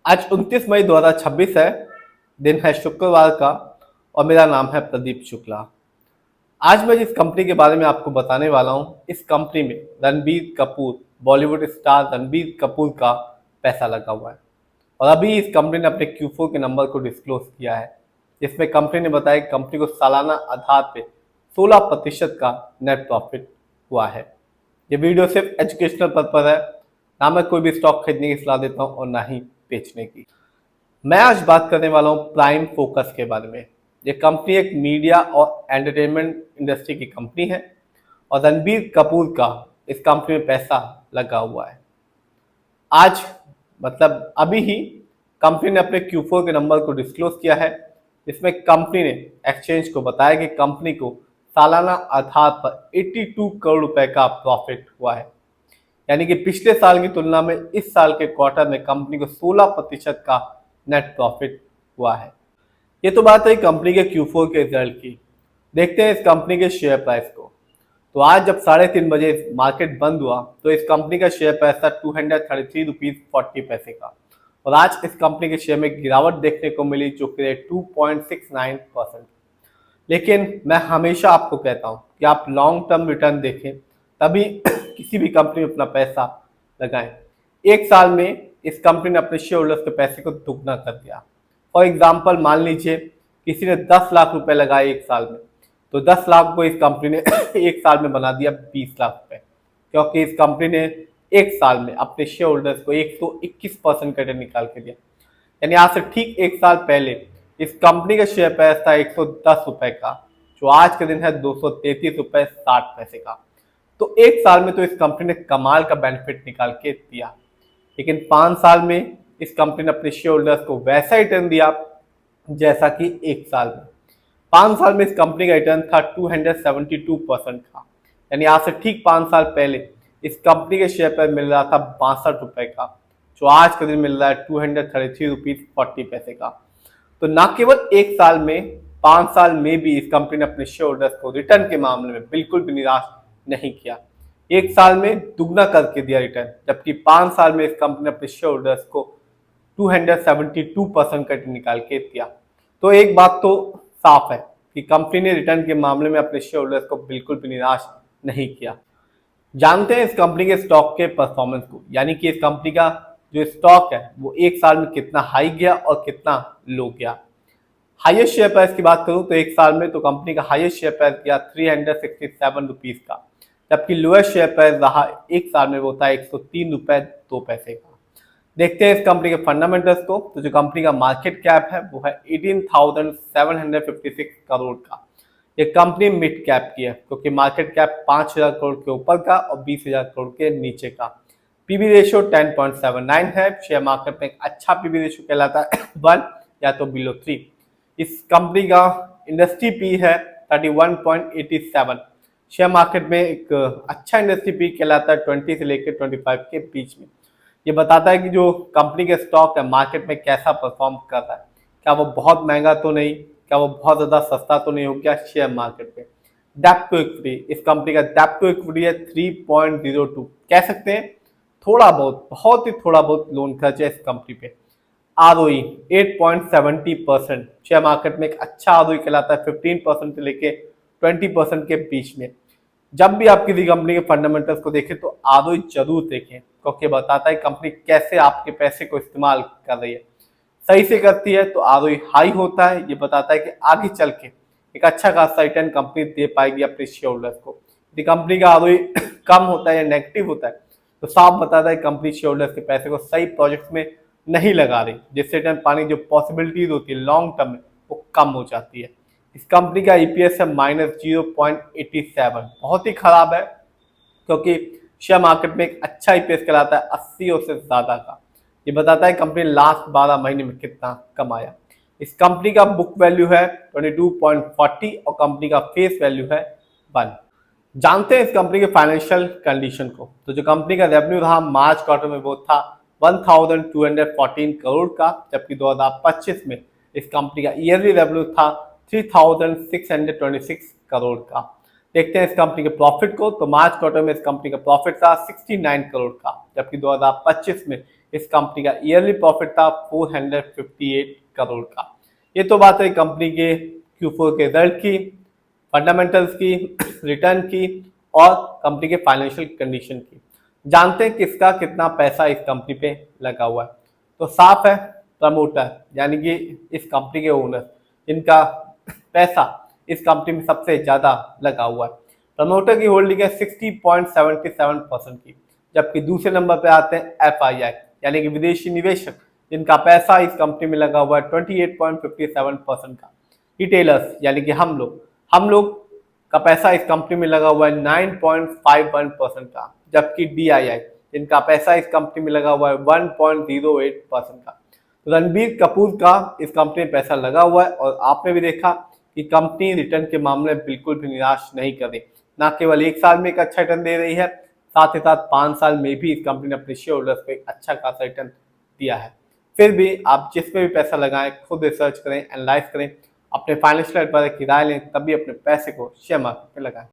आज 29 मई 2026 है। दिन है शुक्रवार का और मेरा नाम है प्रदीप शुक्ला। आज मैं जिस कंपनी के बारे में आपको बताने वाला हूँ, इस कंपनी में रणबीर कपूर, बॉलीवुड स्टार रणबीर कपूर का पैसा लगा हुआ है। और अभी इस कंपनी ने अपने Q4 के नंबर को डिस्क्लोज किया है, जिसमें कंपनी ने बताया कि कंपनी को सालाना आधार पे 16% का नेट प्रॉफिट हुआ है। ये वीडियो सिर्फ एजुकेशनल पर्पज है, ना मैं कोई भी स्टॉक खरीदने की सलाह देता हूँ और ना ही बेचने की। मैं आज बात करने वाला हूँ प्राइम फोकस के बारे में। ये कंपनी एक मीडिया और एंटरटेनमेंट इंडस्ट्री की कंपनी है और रणबीर कपूर का इस कंपनी में पैसा लगा हुआ है। आज मतलब अभी ही कंपनी ने अपने Q4 के नंबर को डिस्क्लोज किया है, जिसमें कंपनी ने एक्सचेंज को बताया कि कंपनी को सालाना आधार पर 82 करोड़ रुपए का प्रॉफिट हुआ है। यानी कि पिछले साल की तुलना में इस साल के क्वार्टर में कंपनी को 16% का नेट प्रॉफिट हुआ है। ये तो बात है कंपनी के Q4 के रिजल्ट की। देखते हैं इस कंपनी के शेयर प्राइस को। तो आज जब 3:30 बजे मार्केट बंद हुआ तो इस कंपनी का शेयर प्राइस था 233 रुपीज 40 पैसे का। और आज इस कंपनी के शेयर में गिरावट देखने को मिली, जो कि 2.69%। लेकिन मैं हमेशा आपको कहता हूँ कि आप लॉन्ग टर्म रिटर्न देखें, तभी किसी भी कंपनी में अपना पैसा लगाएं। एक साल में इस कंपनी ने अपने शेयर होल्डर्स के पैसे को दुगना कर दिया। फॉर एग्जाम्पल मान लीजिए किसी ने 10 लाख रुपए लगाए एक साल में, तो 10 लाख को इस कंपनी ने एक साल में बना दिया 20 लाख रुपए, क्योंकि इस कंपनी ने एक साल में अपने शेयर होल्डर्स को 121% का रिटर्न निकाल के दिया। यानी आज से ठीक एक साल पहले इस कंपनी का शेयर प्राइस था 110 रुपए का, जो आज के दिन है 233 रुपए 60 पैसे का। तो एक साल में तो इस कंपनी ने कमाल का बेनिफिट निकाल के दिया। लेकिन 5 साल में इस कंपनी ने अपने शेयर होल्डर्स को वैसा रिटर्न दिया जैसा कि एक साल में। 5 साल में इस कंपनी का रिटर्न था 272% का। यानी आज से ठीक 5 साल पहले इस कंपनी के शेयर पर मिल रहा था 62 रुपए का, जो आज के दिन मिल रहा है 233 रुपीज 40 पैसे का। तो न केवल एक साल में, 5 साल में भी इस कंपनी ने अपने शेयर होल्डर्स को रिटर्न के मामले में बिल्कुल भी निराश नहीं किया। एक साल में दुगना करके दिया रिटर्न, जबकि 5 साल में इस कंपनी ने अपने शेयर होल्डर्स को 272% का रिटर्न निकाल के दिया। तो एक बात तो साफ है कि कंपनी ने रिटर्न के मामले में अपने शेयर होल्डर्स को बिल्कुल भी निराश नहीं किया। जानते हैं इस कंपनी के स्टॉक के परफॉर्मेंस को, यानी कि इस कंपनी का जो स्टॉक है वो एक साल में कितना हाई गया और कितना लो गया। हाईएस्ट शेयर प्राइस की बात करूं तो एक साल में तो कंपनी का हाईएस्ट शेयर प्राइस गया 367 रुपीज का, जबकि लोएस्ट शेयर प्राइस रहा एक साल में वो था 103 रुपए 2 पैसे का। देखते हैं इस कंपनी के फंडामेंटल्स को। तो जो कंपनी का मार्केट कैप है वो है 18,756 करोड़ का। ये कंपनी मिड कैप की है, क्योंकि मार्केट कैप 5,000 करोड़ के ऊपर का और 20,000 करोड़ के नीचे का। पीबी रेशियो 10.79 है। शेयर मार्केट में एक अच्छा पीबी रेशियो कहलाता है 1 या तो बिलो 3। इस कंपनी का इंडस्ट्री पी है 31.87। शेयर मार्केट में एक अच्छा इंडस्ट्री पी कहलाता है 20 से लेकर 25 के बीच में। ये बताता है कि जो कंपनी के स्टॉक है मार्केट में कैसा परफॉर्म कर रहा है, क्या वो बहुत महंगा तो नहीं, क्या वो बहुत ज़्यादा सस्ता तो नहीं हो गया शेयर मार्केट पे। डेप्थ टू इक्विटी, इस कंपनी का डेप्थ टू इक्विटी है 3.02। कह सकते हैं थोड़ा बहुत, बहुत ही थोड़ा बहुत लोन खर्च है इस कंपनी पे। आरओई 8.70%। शेयर मार्केट में एक अच्छा आरओई कहलाता है 15% से लेके 20% के बीच में। जब भी आप किसी कंपनी के फंडामेंटल्स को देखें तो आरओई जरूर देखें, क्योंकि बताता है कंपनी कैसे आपके पैसे को इस्तेमाल कर रही है। सही से करती है तो आरओई हाई होता है। ये बताता है कि आगे चल के एक अच्छा खासा रिटर्न कंपनी दे पाएगी अपने शेयर होल्डर्स को। यदि कंपनी का आरओई कम होता है या नेगेटिव होता है तो साफ बताता है कंपनी शेयर होल्डर्स के पैसे को सही प्रोजेक्ट में नहीं लगा रही, जिससे रिटर्न पाने की जो पॉसिबिलिटीज होती है लॉन्ग टर्म में वो कम हो जाती है। इस कंपनी का ईपीएस है -0.87, बहुत ही खराब है, क्योंकि शेयर मार्केट में एक अच्छा ईपीएस कहलाता है 80 और से ज्यादा का। ये बताता है कंपनी लास्ट 12 महीने में कितना कमाया। इस कंपनी का बुक वैल्यू है 22.40 और कंपनी का फेस वैल्यू है 1। जानते हैं इस कंपनी के फाइनेंशियल कंडीशन को। तो जो कंपनी का रेवेन्यू रहा मार्च क्वार्टर में वो था 1214 करोड़ का, जबकि 2025 में इस कंपनी का ईयरली रेवेन्यू था 3626 करोड़ का। देखते हैं इस कंपनी के प्रॉफिट को। तो मार्च क्वार्टर में इस कंपनी का प्रॉफिट था 69 करोड़ का, जबकि 2025 में इस कंपनी का ईयरली प्रॉफिट था 458 करोड़ का। ये तो बात है कंपनी के Q4 के रिजल्ट की, फंडामेंटल्स की, रिटर्न की और कंपनी के फाइनेंशियल कंडीशन की। जानते हैं किसका कितना पैसा इस कंपनी पे लगा हुआ है। तो साफ है, प्रमोटर यानी कि इस कंपनी के ओनर, जिनका पैसा इस कंपनी में सबसे ज्यादा लगा हुआ है। प्रमोटर की होल्डिंग है 60.77% की, जबकि दूसरे नंबर पे आते हैं FII यानी कि विदेशी निवेशक, जिनका पैसा इस कंपनी में लगा हुआ है 28.57% का। रिटेलर्स यानी कि हम लोग का पैसा इस कंपनी में लगा हुआ है 9.51% का, जबकि DII जिनका पैसा इस कंपनी में लगा हुआ है 1.08% का। तो रणबीर कपूर का इस कंपनी में पैसा लगा हुआ है और आपने भी देखा कि कंपनी रिटर्न के मामले में बिल्कुल भी निराश नहीं कर रही। न केवल एक साल में एक अच्छा रिटर्न दे रही है, साथ ही साथ 5 साल में भी इस कंपनी ने अपने शेयर होल्डर्स को एक अच्छा खासा रिटर्न दिया है। फिर भी आप जिसमें भी पैसा लगाएं, खुद रिसर्च करें, एनालाइज करें, अपने फाइनेंशियल एडवाइजर की राय लें, तभी अपने पैसे को शेयर मार्केट में लगाएं।